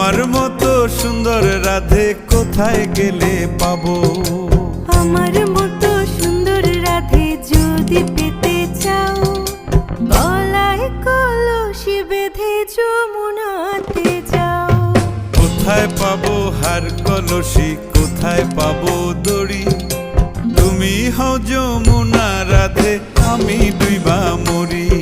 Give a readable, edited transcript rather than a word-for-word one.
তোমার মতো সুন্দর রাধে কোথায় গেলে পাবো? আমার মতো সুন্দর রাধে যদি পেতে চাও, গলায় কলসি বেঁধে যমুনাতে যাও। কোথায় পাবো হার কলসি, কোথায় পাবো দড়ি? তুমি হও যমুনা রাধে, আমি ডুইবা মরি।